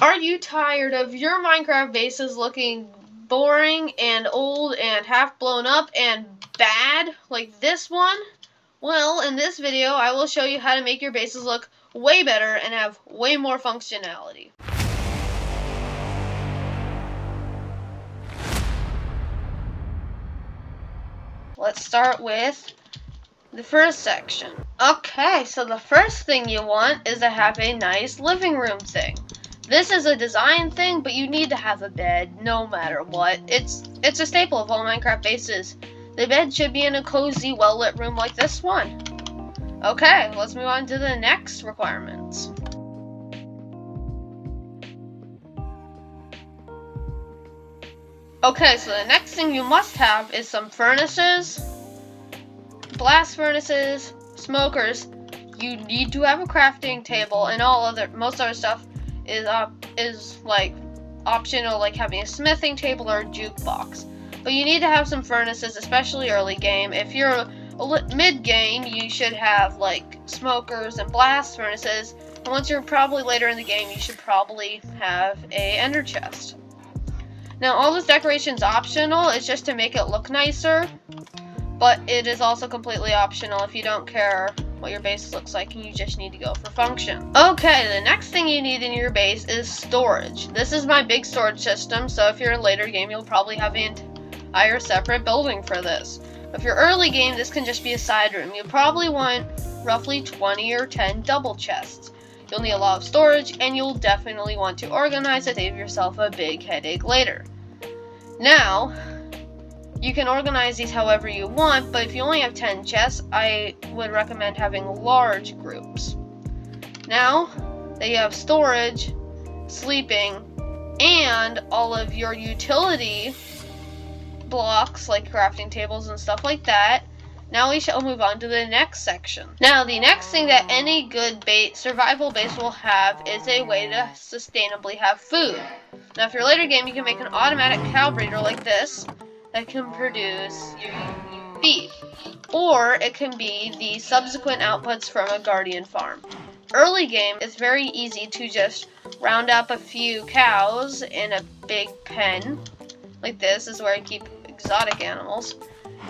Are you tired of your Minecraft bases looking boring and old and half blown up and bad like this one? Well, in this video, I will show you how to make your bases look way better and have way more functionality. Let's start with the first section. Okay, so the first thing you want is to have a nice living room thing. This is a design thing, but you need to have a bed no matter what. It's a staple of all Minecraft bases. The bed should be in a cozy, well-lit room like this one. Okay, let's move on to the next requirements. Okay, so the next thing you must have is some furnaces, blast furnaces, smokers. You need to have a crafting table, and most other stuff is like optional, like having a smithing table or a jukebox. But you need to have some furnaces, especially early game. If you're mid game, you should have like smokers and blast furnaces. And once you're probably later in the game, you should probably have a ender chest. Now, all this decoration's optional. It's just to make it look nicer, but it is also completely optional if you don't care what your base looks like and you just need to go for function. Okay, the next thing you need in your base is storage. This is my big storage system, so if you're in a later game, you'll probably have an entire separate building for this. If you're early game, this can just be a side room. You'll probably want roughly 20 or 10 double chests. You'll need a lot of storage, and you'll definitely want to organize it to save yourself a big headache later. Now, you can organize these however you want, but if you only have 10 chests, I would recommend having large groups. Now that you have storage, sleeping, and all of your utility blocks like crafting tables and stuff like that, now we shall move on to the next section. Now, the next thing that any good survival base will have is a way to sustainably have food. Now, if you're later game, you can make an automatic cow breeder like this that can produce your feed, or it can be the subsequent outputs from a guardian farm. Early game, it's very easy to just round up a few cows in a big pen like this. Is where I keep exotic animals,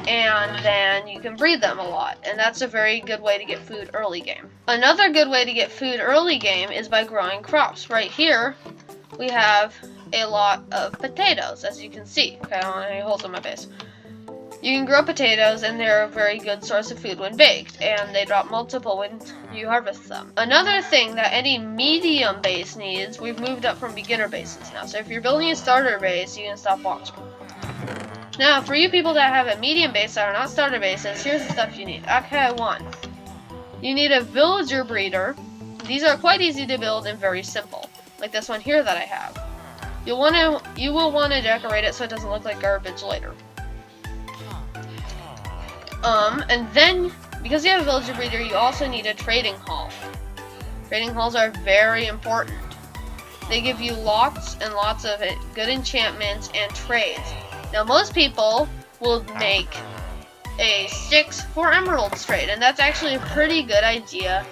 and then you can breed them a lot, and that's a very good way to get food early game. Another good way to get food early game is by growing crops. Right here we have a lot of potatoes, as you can see. Okay, I don't have any holes in my base. You can grow potatoes, and they're a very good source of food when baked, and they drop multiple when you harvest them. Another thing that any medium base needs, we've moved up from beginner bases now, so if you're building a starter base, you can stop watching. Now, for you people that have a medium base that are not starter bases, here's the stuff you need. Okay, 1. You need a villager breeder. These are quite easy to build and very simple, like this one here that I have. You will want to decorate it so it doesn't look like garbage later. And then, because you have a villager breeder, you also need a trading hall. Trading halls are very important. They give you lots and lots of good enchantments and trades. Now, most people will make a 6 for emeralds trade, and that's actually a pretty good idea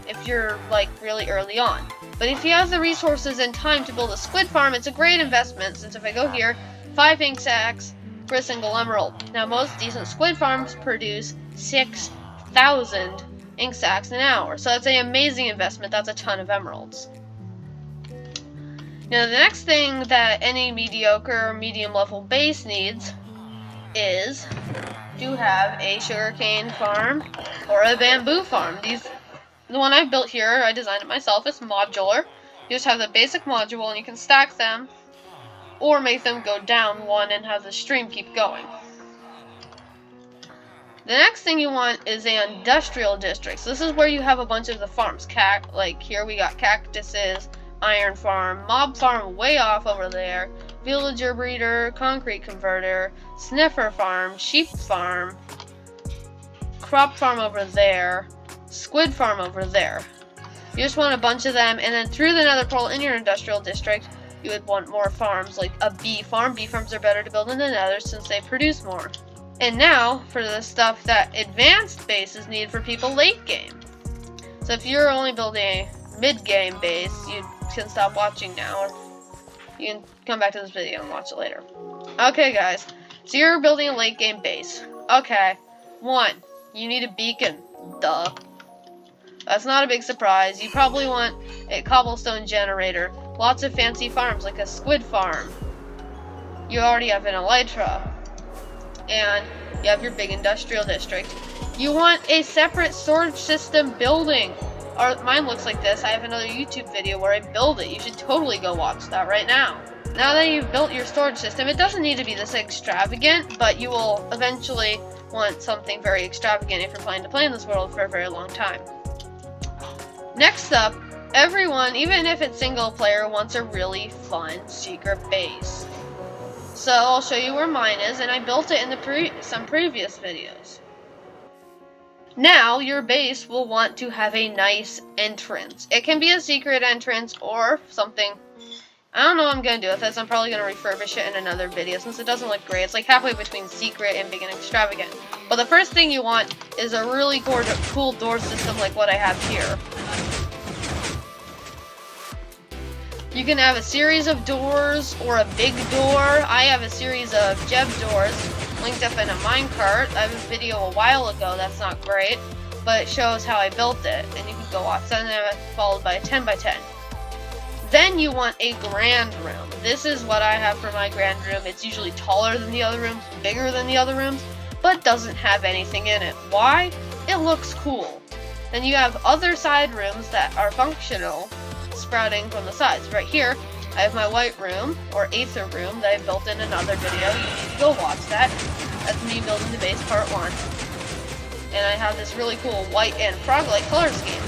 if you're like really early on. But if you have the resources and time to build a squid farm, it's a great investment, since if I go here, 5 ink sacks for a single emerald. Now, most decent squid farms produce 6,000 ink sacks an hour, so that's an amazing investment. That's a ton of emeralds. Now, the next thing that any mediocre or medium level base needs is to have a sugarcane farm or a bamboo farm. The one I've built here, I designed it myself. It's modular. You just have the basic module, and you can stack them or make them go down one and have the stream keep going. The next thing you want is an industrial district. So this is where you have a bunch of the farms. Like here we got cactuses, iron farm, mob farm way off over there, villager breeder, concrete converter, sniffer farm, sheep farm, crop farm over there, squid farm over there. You just want a bunch of them, and then through the nether portal in your industrial district, you would want more farms, like a bee farm. Bee farms are better to build in the nether since they produce more. And now, for the stuff that advanced bases need for people late game. So if you're only building a mid-game base, you'd can stop watching now, or you can come back to this video and watch it later. Okay, guys. So you're building a late game base. Okay. 1. You need a beacon. Duh. That's not a big surprise. You probably want a cobblestone generator. Lots of fancy farms, like a squid farm. You already have an elytra. And you have your big industrial district. You want a separate storage system building. Or mine looks like this. I have another YouTube video where I build it. You should totally go watch that right now. Now that you've built your storage system, it doesn't need to be this extravagant, but you will eventually want something very extravagant if you're planning to play in this world for a very long time. Next up, everyone, even if it's single player, wants a really fun secret base. So I'll show you where mine is, and I built it in some previous videos. Now, your base will want to have a nice entrance. It can be a secret entrance or something. I don't know what I'm going to do with this. I'm probably going to refurbish it in another video since it doesn't look great. It's like halfway between secret and big and extravagant. But the first thing you want is a really cool door system like what I have here. You can have a series of doors or a big door. I have a series of Jeb doors linked up in a minecart. I have a video a while ago that's not great, but it shows how I built it, and you can go watch that, and then followed by a 10x10. Then you want a grand room. This is what I have for my grand room. It's usually taller than the other rooms, bigger than the other rooms, but doesn't have anything in it. Why? It looks cool. Then you have other side rooms that are functional, sprouting from the sides. Right here, I have my white room, or Aether room, that I built in another video. You need to go watch that. That's me building the base part 1. And I have this really cool white and frog-like color scheme.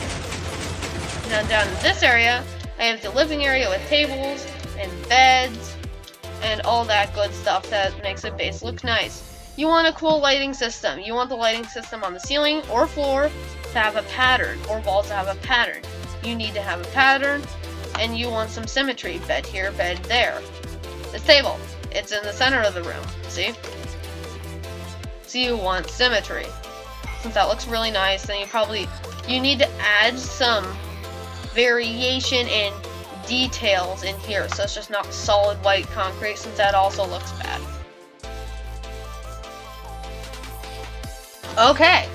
Now down in this area, I have the living area with tables and beds and all that good stuff that makes a base look nice. You want a cool lighting system. You want the lighting system on the ceiling or floor to have a pattern, or walls to have a pattern. You need to have a pattern, and you want some symmetry. Bed here, bed there. This table, it's in the center of the room, see? So you want symmetry. Since that looks really nice, then you need to add some variation and details in here, so it's just not solid white concrete, since that also looks bad. Okay,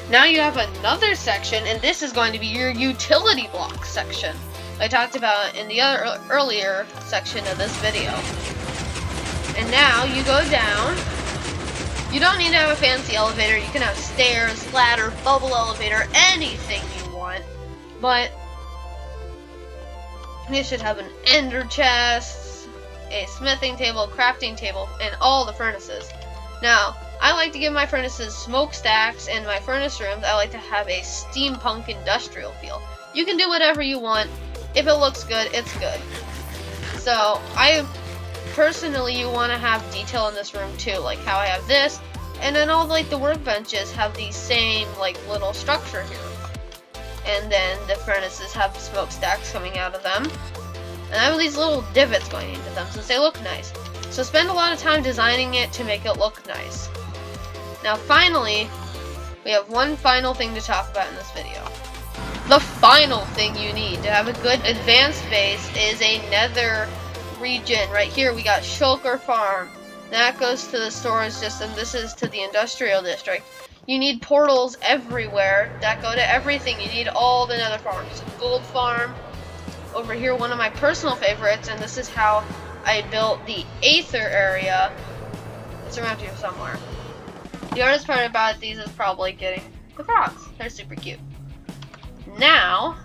now you have another section, and this is going to be your utility block section I talked about in the earlier section of this video. And now you go down. You don't need to have a fancy elevator. You can have stairs, ladder, bubble elevator, anything you want, but you should have an ender chest, a smithing table, crafting table, and all the furnaces. Now, I like to give my furnaces smokestacks, and my furnace rooms, I like to have a steampunk industrial feel. You can do whatever you want. If it looks good, it's good. So, personally, you want to have detail in this room too, like how I have this, and then all like the workbenches have the same like little structure here. And then the furnaces have smokestacks coming out of them. And I have these little divots going into them since they look nice. So spend a lot of time designing it to make it look nice. Now finally, we have one final thing to talk about in this video. The final thing you need to have a good advanced base is a nether region. Right here we got Shulker Farm. That goes to the storage system. This is to the industrial district. You need portals everywhere that go to everything. You need all the nether farms. Gold Farm. Over here, one of my personal favorites, and this is how I built the Aether area. It's around here somewhere. The hardest part about these is probably getting the frogs. They're super cute. Now,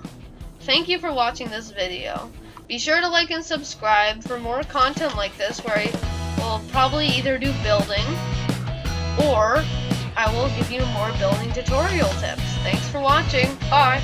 thank you for watching this video. Be sure to like and subscribe for more content like this, where I will probably either do building or I will give you more building tutorial tips. Thanks for watching. Bye.